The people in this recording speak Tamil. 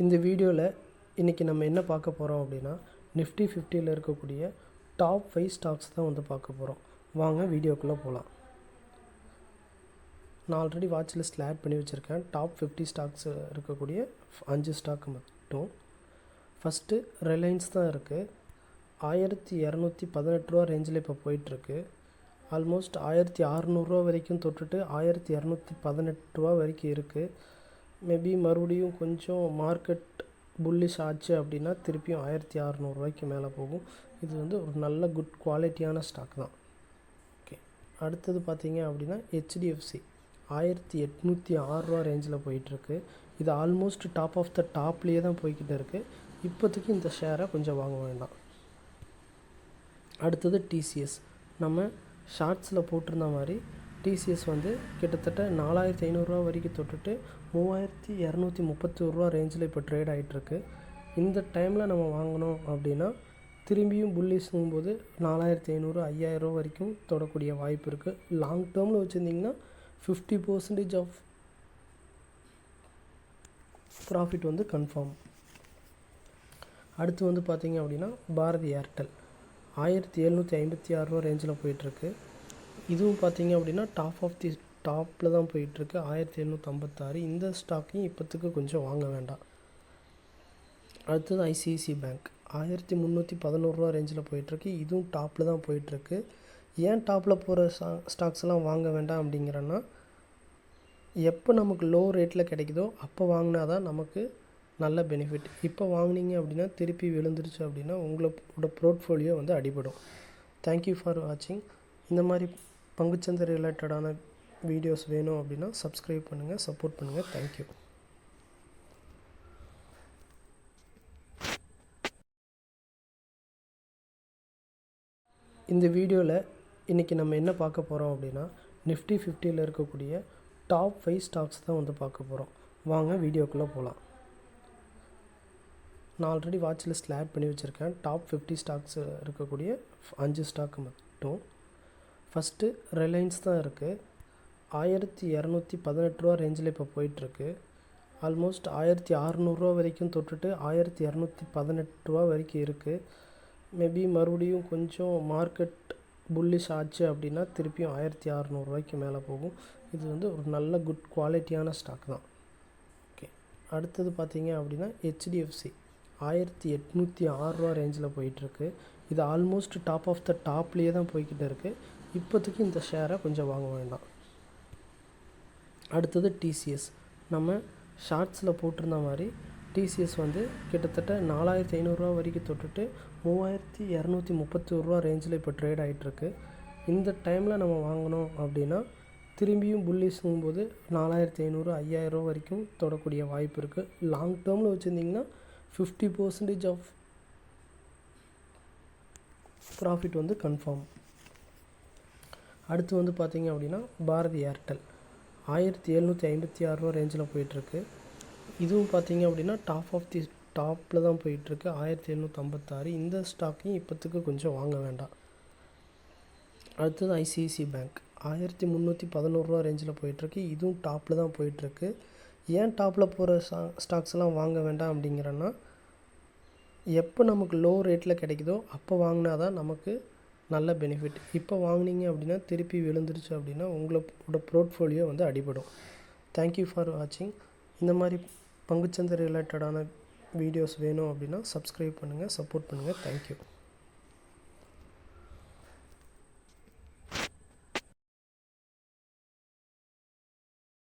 இந்த வீடியோவில் இன்றைக்கி நம்ம என்ன பார்க்க போகிறோம் அப்படின்னா நிஃப்டி 50ல் இருக்கக்கூடிய டாப் 5 ஸ்டாக்ஸ் தான் வந்து பார்க்க போகிறோம். வாங்க வீடியோக்குள்ளே போகலாம். நான் ஆல்ரெடி வாட்ச் லிஸ்ட்டில் ஆட் பண்ணி வச்சுருக்கேன். டாப் 50 ஸ்டாக்ஸ் இருக்கக்கூடிய 5 ஸ்டாக் மட்டும். ஃபஸ்ட்டு ரிலையன்ஸ் தான் இருக்குது. 1218 ரூபா ரேஞ்சில் இப்போ போயிட்டுருக்கு. ஆல்மோஸ்ட் 1600 வரைக்கும் தொட்டுட்டு 1218 ரூபா வரைக்கும் இருக்குது. மேபி மறுபடியும் கொஞ்சம் மார்க்கெட் புல்லிஷ் ஆச்சு அப்படின்னா திருப்பியும் 1600 மேலே போகும். இது வந்து ஒரு நல்ல குட் குவாலிட்டியான ஸ்டாக் தான். ஓகே, அடுத்தது பார்த்தீங்க அப்படின்னா ஹெச்டிஎஃப்சி 1806 ரூபா ரேஞ்சில் போயிட்டுருக்கு. இது ஆல்மோஸ்ட் டாப் ஆஃப் த டாப்லேயே தான் போய்கிட்டு இருக்குது. இப்போதைக்கு இந்த ஷேரை கொஞ்சம் வாங்க வேண்டாம். அடுத்தது டிசிஎஸ். நம்ம ஷார்ட்ஸில் போட்டிருந்த மாதிரி டிசிஎஸ் வந்து கிட்டத்தட்ட 4500 வரைக்கும் தொட்டுட்டு 3231 ரூபா ரேஞ்சில் இப்போ ட்ரேட் ஆகிட்டுருக்கு. இந்த டைமில் நம்ம வாங்கினோம் அப்படின்னா திரும்பியும் புல்லிஷ்ங்கும் போது 4500 5000 வரைக்கும் தொடக்கூடிய வாய்ப்பு இருக்குது. லாங் டேர்மில் வச்சுருந்திங்கன்னா 50% ஆஃப் ப்ராஃபிட் வந்து கன்ஃபார்ம். அடுத்து வந்து பார்த்திங்க அப்படின்னா பாரதி ஏர்டெல் 1756 ரூபா ரேஞ்சில் போயிட்டுருக்கு. இதுவும் பார்த்திங்க அப்படின்னா டாப்பில் தான் போயிட்டுருக்கு. 1756. இந்த ஸ்டாக்கையும் இப்போத்துக்கு கொஞ்சம் வாங்க வேண்டாம். அடுத்தது ஐசிஐசி பேங்க் 1311 ரூபா ரேஞ்சில் போயிட்டுருக்கு. இதுவும் டாப்பில் தான் போயிட்டுருக்கு. ஏன் டாப்பில் போகிற ஸ்டாக்ஸ் எல்லாம் வாங்க வேண்டாம் அப்படிங்கிறன்னா, எப்போ நமக்கு லோ ரேட்டில் கிடைக்குதோ அப்போ வாங்கினா தான் நமக்கு நல்ல பெனிஃபிட். இப்போ வாங்கினீங்க அப்படின்னா திருப்பி விழுந்துருச்சு அப்படின்னா உங்களோட போர்ட்ஃபோலியோ வந்து அடிபடும். தேங்க்யூ ஃபார் வாட்சிங். இந்த மாதிரி பங்குச்சந்தை ரிலேட்டடான வீடியோஸ் வேணும் அப்படின்னா சப்ஸ்கிரைப் பண்ணுங்கள், சப்போர்ட் பண்ணுங்கள். தேங்க்யூ. இந்த வீடியோவில் இன்றைக்கி நம்ம என்ன பார்க்க போகிறோம் அப்படின்னா நிஃப்டி 50ல் இருக்கக்கூடிய டாப் 5 ஸ்டாக்ஸ் தான் வந்து பார்க்க போகிறோம். வாங்க வீடியோக்குள்ளே போகலாம். நான் ஆல்ரெடி வாட்ச் லிஸ்ட்டில் ஆட் பண்ணி வச்சுருக்கேன். டாப் 50 ஸ்டாக்ஸ் இருக்கக்கூடிய 5 ஸ்டாக் மட்டும். ஃபஸ்ட்டு ரிலையன்ஸ் தான் இருக்குது. 1218 ரூபா ரேஞ்சில் இப்போ போயிட்டுருக்கு. ஆல்மோஸ்ட் 1600 வரைக்கும் தொட்டுட்டு 1218 ரூபா வரைக்கும் இருக்குது. மேபி மறுபடியும் கொஞ்சம் மார்க்கெட் புல்லிஷ் ஆச்சு அப்படின்னா திருப்பியும் 1600 மேலே போகும். இது வந்து ஒரு நல்ல குட் குவாலிட்டியான ஸ்டாக் தான். ஓகே, அடுத்தது பார்த்தீங்க அப்படின்னா ஹெச்டிஎஃப்சி 1806 ரூபா ரேஞ்சில் போயிட்டுருக்கு. இது ஆல்மோஸ்ட் டாப் ஆஃப் த டாப்லேயே தான் போய்கிட்டு இருக்குது. இப்போதைக்கு இந்த ஷேரை கொஞ்சம் வாங்க வேண்டாம். அடுத்தது டிசிஎஸ். நம்ம ஷார்ட்ஸில் போட்டிருந்த மாதிரி டிசிஎஸ் வந்து கிட்டத்தட்ட 4500 வரைக்கும் தொட்டுட்டு 3231 ரூபா ரேஞ்சில் இப்போ ட்ரேட் ஆகிட்டுருக்கு. இந்த டைமில் நம்ம வாங்கினோம் அப்படின்னா திரும்பியும் புல்லிஷ்ங்கும் போது 4500 5000 வரைக்கும் தொடக்கூடிய வாய்ப்பு இருக்குது. லாங் டேர்மில் வச்சுருந்திங்கன்னா 50% ஆஃப் ப்ராஃபிட் வந்து கன்ஃபார்ம். அடுத்து வந்து பார்த்திங்க அப்படின்னா பாரதி ஏர்டெல் 1756 ரூபா ரேஞ்சில் போயிட்டுருக்கு. இதுவும் பார்த்திங்க அப்படின்னா டாப்பில் தான் போயிட்டுருக்கு. 1756. இந்த ஸ்டாக்கையும் இப்போத்துக்கு கொஞ்சம் வாங்க வேண்டாம். அடுத்தது ஐசிஐசி பேங்க் 1311 ரூபா ரேஞ்சில் போயிட்டுருக்கு. இதுவும் டாப்பில் தான் போயிட்டுருக்கு. ஏன் டாப்பில் போகிற ஸ்டாக்ஸ் எல்லாம் வாங்க வேண்டாம் அப்படிங்கிறன்னா, எப்போ நமக்கு லோ ரேட்டில் கிடைக்குதோ அப்போ வாங்கினா தான் நமக்கு நல்ல பெனிஃபிட். இப்போ வாங்கினீங்க அப்படின்னா திருப்பி விழுந்துருச்சு அப்படின்னா உங்களோட போர்ட்ஃபோலியோ வந்து அடிபடும். தேங்க்யூ ஃபார் வாட்சிங். இந்த மாதிரி பங்குச்சந்தை ரிலேட்டடான வீடியோஸ் வேணும் அப்படின்னா சப்ஸ்கிரைப் பண்ணுங்கள், சப்போர்ட் பண்ணுங்கள். தேங்க்யூ.